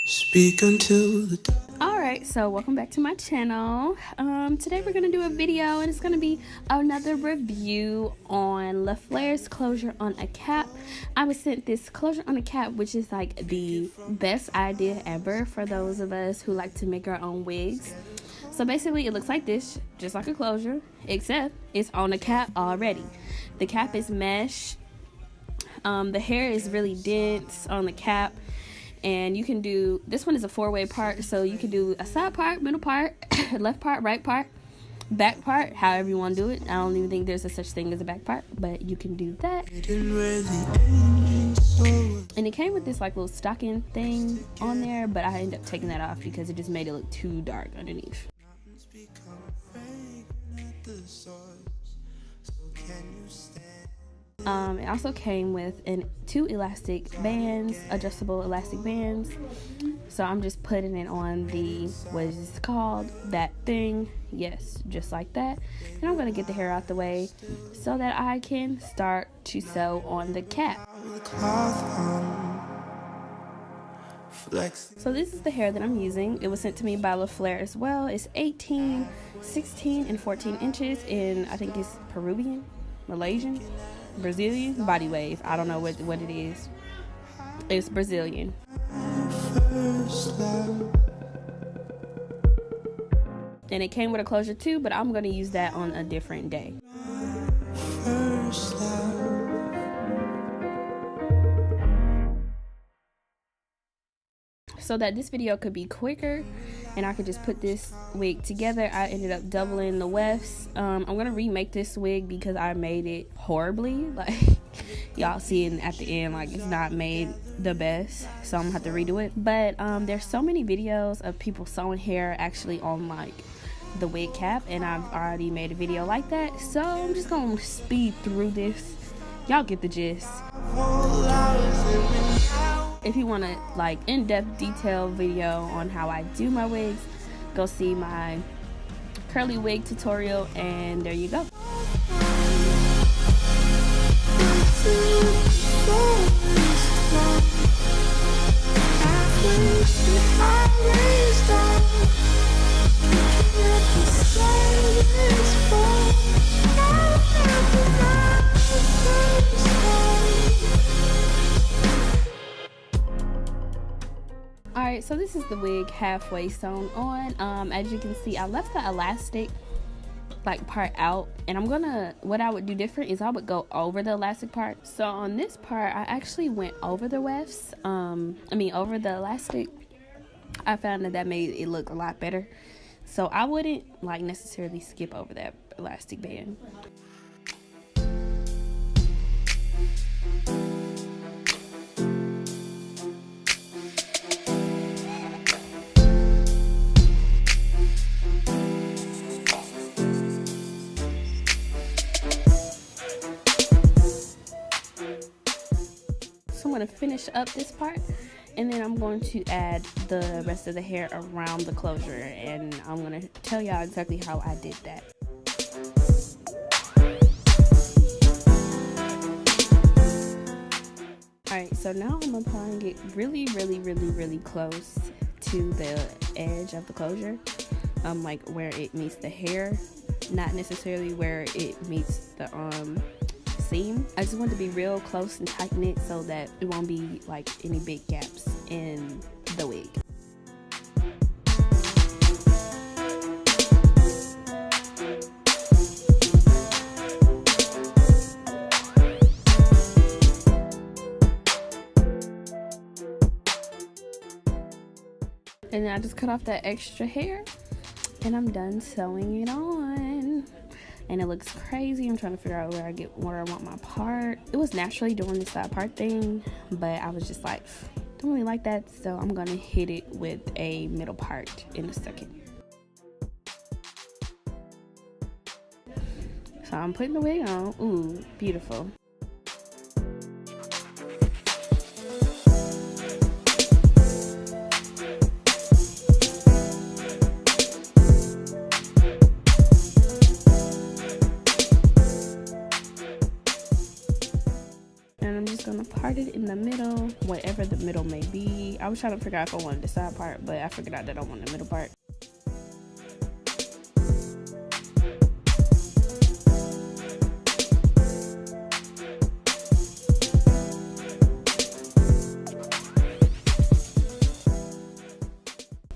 Speak until the Alright, so welcome back to my channel. Today we're going to do a video and it's going to be another review on Laflare's closure on a cap. I was sent this closure on a cap, which is like the best idea ever for those of us who like to make our own wigs. So basically it looks like this, just like a closure, except it's on a cap already. The cap is mesh. The hair is really dense on the cap. And you can do, this one is a 4-way part, so you can do a side part, middle part, left part, right part, back part, however you want to do it. I don't even think there's a such thing as a back part, but you can do that. And it came with this like little stocking thing on there, but I ended up taking that off because it just made it look too dark underneath. It also came with two elastic bands, adjustable elastic bands. So I'm just putting it on the, what is this called? That thing. Yes, just like that. And I'm going to get the hair out the way so that I can start to sew on the cap. So this is the hair that I'm using. It was sent to me by Laflare as well. It's 18, 16, and 14 inches in, I think it's Peruvian, Malaysian, Brazilian body wave. I don't know what it is. It's Brazilian. And it came with a closure too, but I'm going to use that on a different day. So that this video could be quicker and I could just put this wig together, I ended up doubling the wefts. I'm gonna remake this wig because I made it horribly. Like y'all seeing at the end, like it's not made the best, so I'm gonna have to redo it. But there's so many videos of people sewing hair actually on like the wig cap, and I've already made a video like that, so I'm just gonna speed through this. Y'all get the gist. If you want a like in-depth detailed video on how I do my wigs, go see my curly wig tutorial, and there you go. Alright, so this is the wig halfway sewn on. As you can see, I left the elastic like part out, and what I would do different is I would go over the elastic part. So on this part I actually went over the wefts, over the elastic. I found that made it look a lot better, so I wouldn't like necessarily skip over that elastic band. I'm going to finish up this part, and then I'm going to add the rest of the hair around the closure, and I'm going to tell y'all exactly how I did that. Alright, so now I'm going to try and get really close to the edge of the closure, like where it meets the hair, not necessarily where it meets the seam. I just want to be real close and tight knit so that it won't be like any big gaps in the wig. And then I just cut off that extra hair and I'm done sewing it on. And it looks crazy. I'm trying to figure out where I want my part. It was naturally doing the side part thing, but I was just like, don't really like that, so I'm gonna hit it with a middle part in a second. So I'm putting the wig on. Ooh, beautiful. gonna part it in the middle, whatever the middle may be. I was trying to figure out if I wanted the side part, but I figured out that I want the middle part.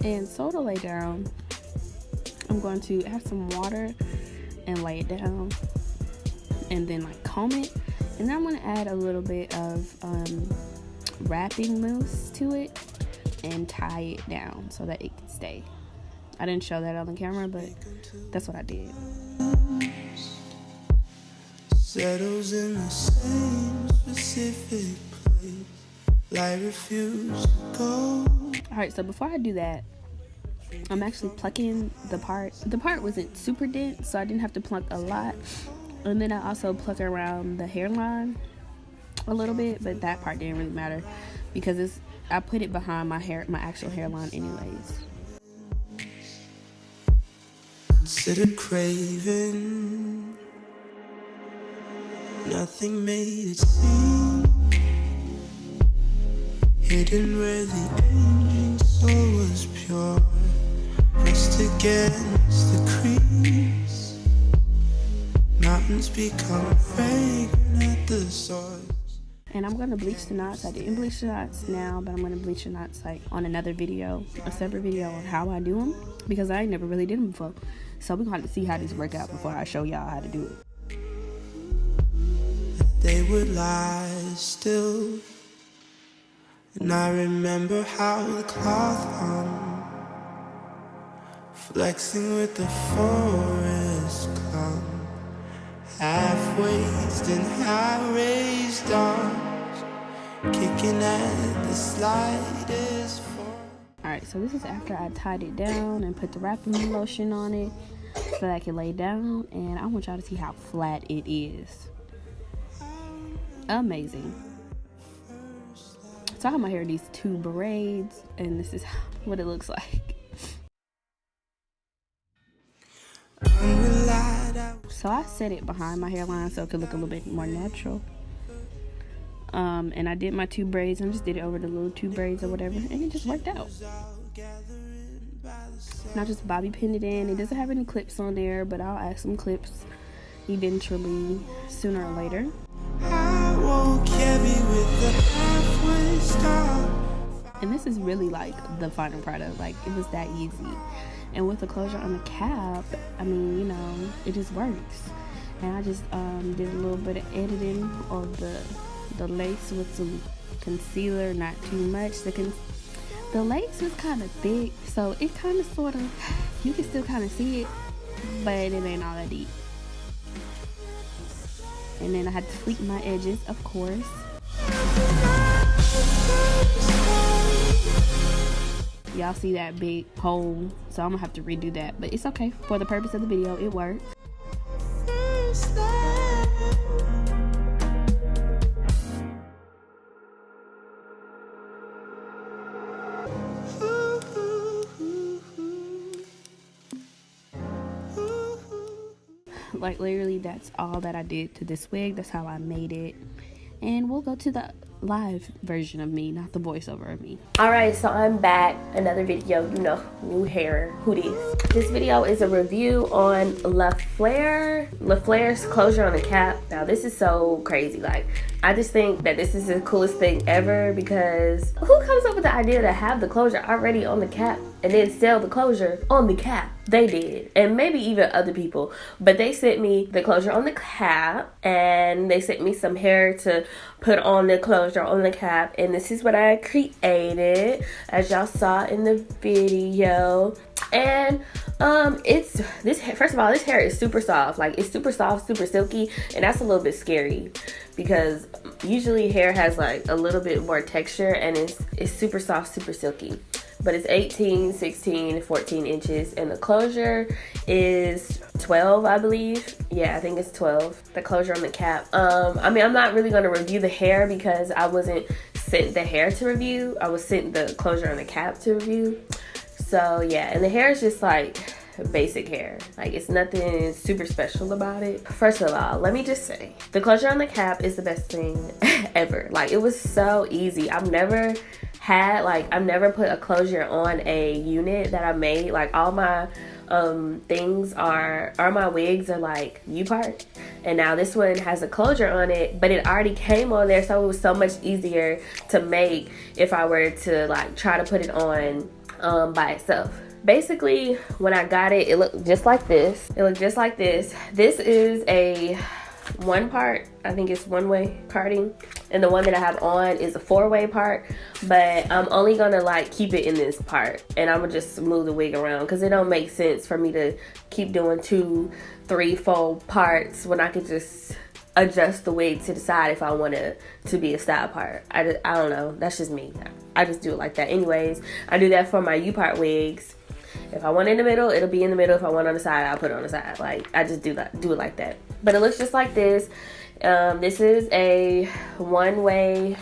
And so to lay down, I'm going to have some water and lay it down, and then like comb it, and then I'm going to add a little bit of wrapping mousse to it and tie it down so that it can stay. I didn't show that on the camera, but that's what I did. Settles in the same specific place, like refuse to go. Alright, so before I do that, I'm actually plucking the part. The part wasn't super dense, so I didn't have to pluck a lot. And then I also pluck around the hairline a little bit, but that part didn't really matter because I put it behind my actual hairline anyways. Considered craving, nothing made it seem hidden where the aging soul was pure, pressed against the crease. Mountains become fragrant at the source. And I'm going to bleach the knots. I didn't bleach the knots now, but I'm going to bleach the knots like on another video, a separate video on how I do them, because I ain't never really did them before. So we're going to have to see how these work out before I show y'all how to do it. They would lie still, and I remember how the cloth hung, flexing with the forest calm, half-raised and high-raised arms, kicking at the slightest form. Alright, so this is after I tied it down and put the wrapping lotion on it so that I can lay down, and I want y'all to see how flat it is. Amazing. So I have my hair in these two braids, and this is what it looks like. So I set it behind my hairline so it could look a little bit more natural. And I did my two braids. I just did it over the little two braids or whatever, and it just worked out. And I just bobby pinned it in. It doesn't have any clips on there, but I'll add some clips eventually, sooner or later. And this is really like the final product. Like, it was that easy. And with the closure on the cap, I mean, you know, it just works. And I just did a little bit of editing of the lace with some concealer, not too much. The lace was kind of thick, so it kind of sort of, you can still kind of see it, but it ain't all that deep. And then I had to fleek my edges, of course. Y'all see that big hole, so I'm gonna have to redo that, but it's okay. For the purpose of the video, it works. Like, literally, that's all that I did to this wig. That's how I made it. And we'll go to the live version of me, not the voiceover of me. Alright, so I'm back. Another video, you know, new hair. Who this? This video is a review on Laflare's Closure on the cap. Now, this is so crazy. Like, I just think that this is the coolest thing ever, because who comes up with the idea to have the closure already on the cap and then sell the closure on the cap? They did, and maybe even other people, but they sent me the closure on the cap, and they sent me some hair to put on the closure on the cap, and this is what I created, as y'all saw in the video. And it's this hair, first of all, this hair is super soft. Like, it's super soft, super silky, and that's a little bit scary, because usually hair has like a little bit more texture, and it's super soft, super silky. But it's 18, 16, 14 inches, and the closure is 12, I believe. Yeah, I think it's 12, the closure on the cap. I mean, I'm not really going to review the hair because I wasn't sent the hair to review. I was sent the closure on the cap to review. So yeah, and the hair is just like basic hair. Like, it's nothing super special about it. First of all, let me just say, the closure on the cap is the best thing ever. Like, it was so easy. I've never put a closure on a unit that I made. Like, all my things are my wigs are like U-part, and now this one has a closure on it, but it already came on there, so it was so much easier to make if I were to like try to put it on by itself. Basically, when I got it, it looked just like this. This is a one part. I think it's one-way parting, and the one that I have on is a four-way part, but I'm only gonna like keep it in this part, and I'm gonna just move the wig around because it don't make sense for me to keep doing 2, 3, 4 parts when I could just adjust the wig to the side if I want it to be a style part. I don't know, that's just me. I just do it like that. Anyways, I do that for my U-part wigs. If I want it in the middle, it'll be in the middle. If I want it on the side, I'll put it on the side. Like, I just do it like that. But it looks just like this. This is a one-way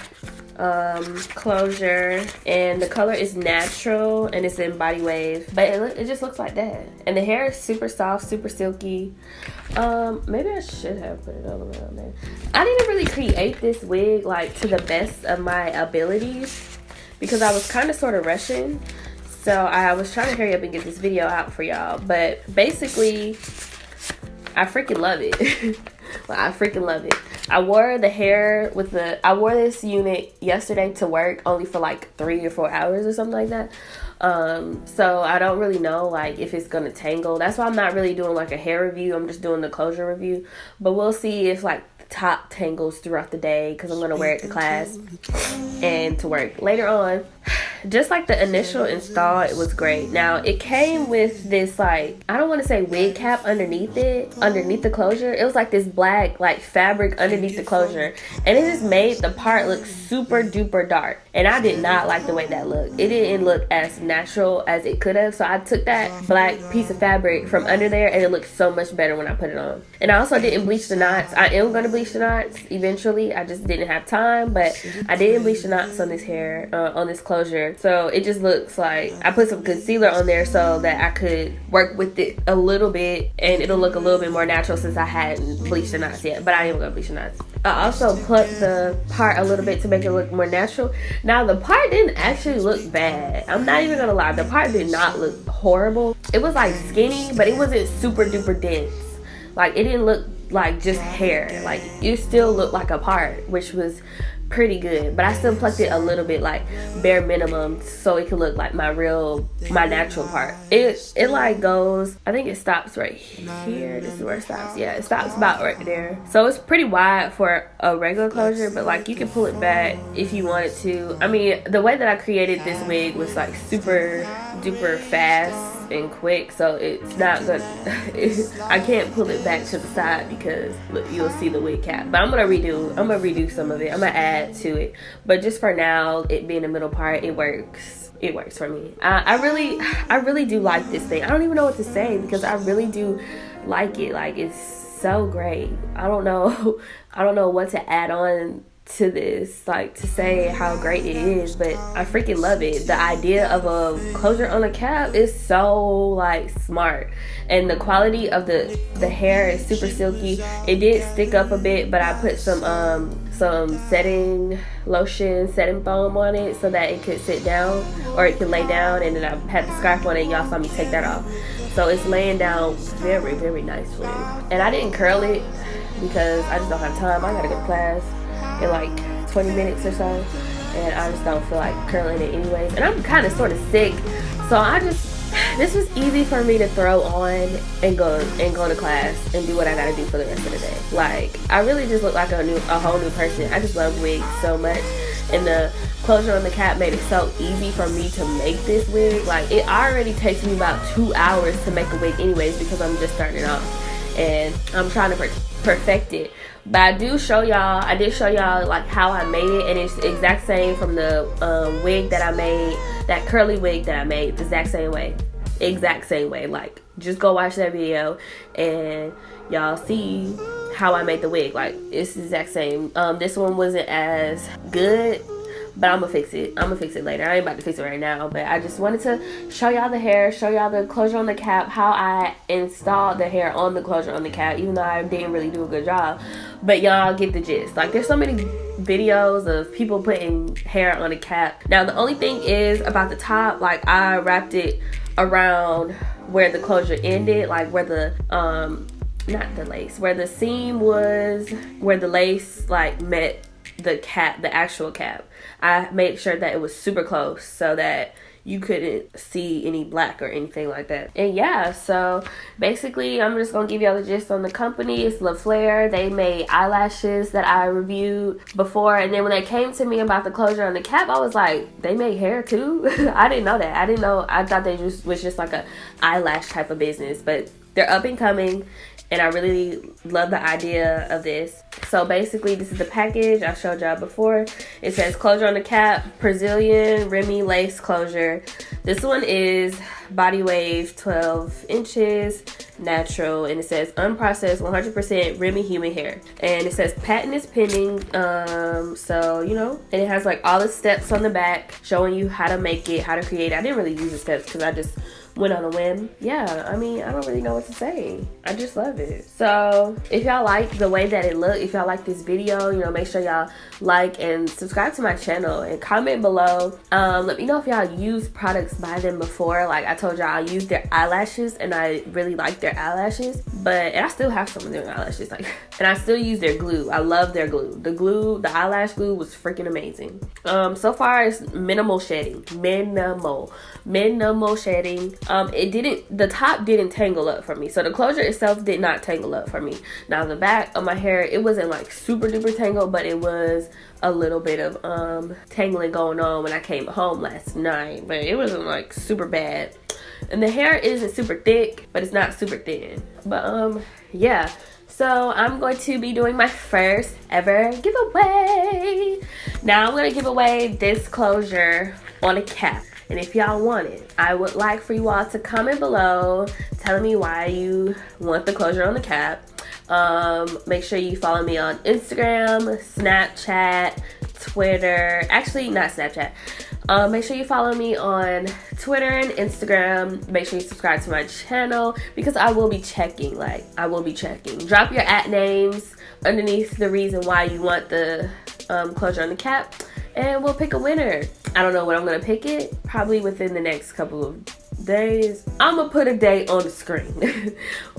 closure, and the color is natural, and it's in body wave, but it just looks like that. And the hair is super soft, super silky. Maybe I should have put it all the way on there. I didn't really create this wig like to the best of my abilities because I was kind of sort of rushing. So I was trying to hurry up and get this video out for y'all. But basically, I freaking love it. Like, I freaking love it. I wore the hair with I wore this unit yesterday to work only for like 3 or 4 hours or something like that. So I don't really know like if it's gonna tangle. That's why I'm not really doing like a hair review. I'm just doing the closure review. But we'll see if like the top tangles throughout the day because I'm gonna wear it to class and to work later on. Just like the initial install, it was great. Now it came with this like, I don't want to say wig cap underneath the closure. It was like this black like fabric underneath the closure, and it just made the part look super duper dark, and I did not like the way that looked. It didn't look as natural as it could have, so I took that black piece of fabric from under there, and it looked so much better when I put it on. And I also didn't bleach the knots. I am going to bleach the knots eventually. I just didn't have time, but I didn't bleach the knots on this hair, on this closure. So it just looks like I put some concealer on there so that I could work with it a little bit, and it'll look a little bit more natural since I hadn't bleached the knots yet, but I am gonna bleach the knots. I also plucked the part a little bit to make it look more natural. Now the part didn't actually look bad. I'm not even gonna lie, the part did not look horrible. It was like skinny, but it wasn't super duper dense. Like, it didn't look like just hair. Like, it still looked like a part, which was pretty good, but I still plucked it a little bit, like bare minimum, so it could look like my natural part. It like goes, I think it stops right here. This is where it stops. Yeah, it stops about right there. So it's pretty wide for a regular closure, but like you can pull it back if you wanted to. I mean, the way that I created this wig was like super duper fast and quick, so it's not gonna I can't pull it back to the side because look, you'll see the wig cap. But I'm gonna redo some of it. I'm gonna add to it, but just for now, it being the middle part, it works for me. I really do like this thing. I don't even know what to say because I really do like it. Like, it's so great. I don't know what to add on to this, like, to say how great it is, but I freaking love it. The idea of a closure on a cap is so like smart, and the quality of the hair is super silky. It did stick up a bit, but I put some setting foam on it so that it could sit down, or it could lay down, and then I had the scarf on it. Y'all saw me take that off, so it's laying down very, very nicely. And I didn't curl it because I just don't have time. I gotta go to class in like 20 minutes or so, and I just don't feel like curling it anyways, and I'm kind of sort of sick, so this was easy for me to throw on and go to class and do what I gotta do for the rest of the day. Like, I really just look like a whole new person. I just love wigs so much, and the closure on the cap made it so easy for me to make this wig. Like, it already takes me about 2 hours to make a wig anyways because I'm just starting it off, and I'm trying to perfect it. But I did show y'all like how I made it, and it's the exact same from the wig that I made, that curly wig that I made, the exact same way. Like, just go watch that video and y'all see how I made the wig. Like, it's the exact same. This one wasn't as good, but I'm gonna fix it. I'm gonna fix it later. I ain't about to fix it right now, but I just wanted to show y'all the hair, show y'all the closure on the cap, how I installed the hair on the closure on the cap, even though I didn't really do a good job. But y'all get the gist. Like, there's so many videos of people putting hair on a cap. Now, the only thing is about the top, like, I wrapped it around where the closure ended, like where the not the lace, where the seam was, where the lace like met the cap, the actual cap. I made sure that it was super close so that you couldn't see any black or anything like that. And yeah, so basically I'm just gonna give y'all the gist on the company. It's Laflare. They made eyelashes that I reviewed before, and then when they came to me about the closure on the cap, I was like, they make hair too? I didn't know that. I thought they just was just like a eyelash type of business, but they're up and coming, and I really love the idea of this. So basically, this is the package I showed y'all before. It says closure on the cap, Brazilian Remy lace closure. This one is body wave 12 inches, natural, and it says unprocessed 100% Remy human hair. And it says patent is pending, so you know, and it has like all the steps on the back showing you how to make it, how to create it. I didn't really use the steps because I just went on a whim. Yeah, I mean, I don't really know what to say. I just love it. So if y'all like the way that it looked, if y'all like this video, you know, make sure y'all like and subscribe to my channel and comment below. Let me know if y'all use products by them before. Like I told y'all, I used their eyelashes and I really like their eyelashes, and I still have some of their eyelashes, like, and I still use their glue. I love their glue. The eyelash glue was freaking amazing. So far it's minimal shedding, minimal shedding. The top didn't tangle up for me, so the closure itself did not tangle up for me. Now the back of my hair, it wasn't like super duper tangled, but it was a little bit of tangling going on when I came home last night, but it wasn't like super bad. And the hair isn't super thick, but it's not super thin. But yeah, so I'm going to be doing my first ever giveaway. Now I'm going to give away this closure on a cap. And if y'all want it, I would like for you all to comment below telling me why you want the closure on the cap. Make sure you follow me on Instagram, Snapchat, Twitter. Actually, not Snapchat. Make sure you follow me on Twitter and Instagram. Make sure you subscribe to my channel because I will be checking. Drop your @names underneath the reason why you want the closure on the cap, and we'll pick a winner. I don't know when I'm gonna pick it, probably within the next couple of days. I'm gonna put a date on the screen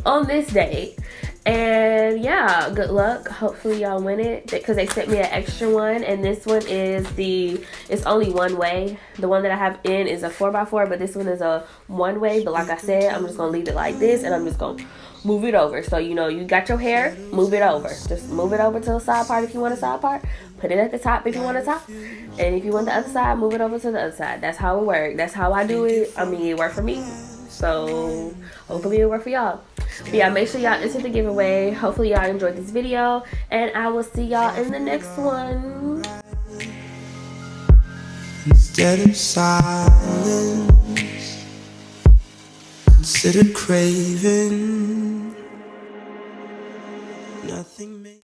on this date. And yeah, good luck. Hopefully y'all win it because they sent me an extra one, and this one is it's only one way. The one that I have in is a 4x4, but this one is a one way. But like I said, I'm just gonna leave it like this, and I'm just gonna move it over. So you know, you got your hair, move it over. Just move it over to the side part if you want a side part. Put it at the top if you want a top. And if you want the other side, move it over to the other side. That's how it works. That's how I do it. I mean, it worked for me. So hopefully it worked for y'all. But yeah, make sure y'all enter the giveaway. Hopefully y'all enjoyed this video, and I will see y'all in the next one. Instead of silence, consider craving nothing.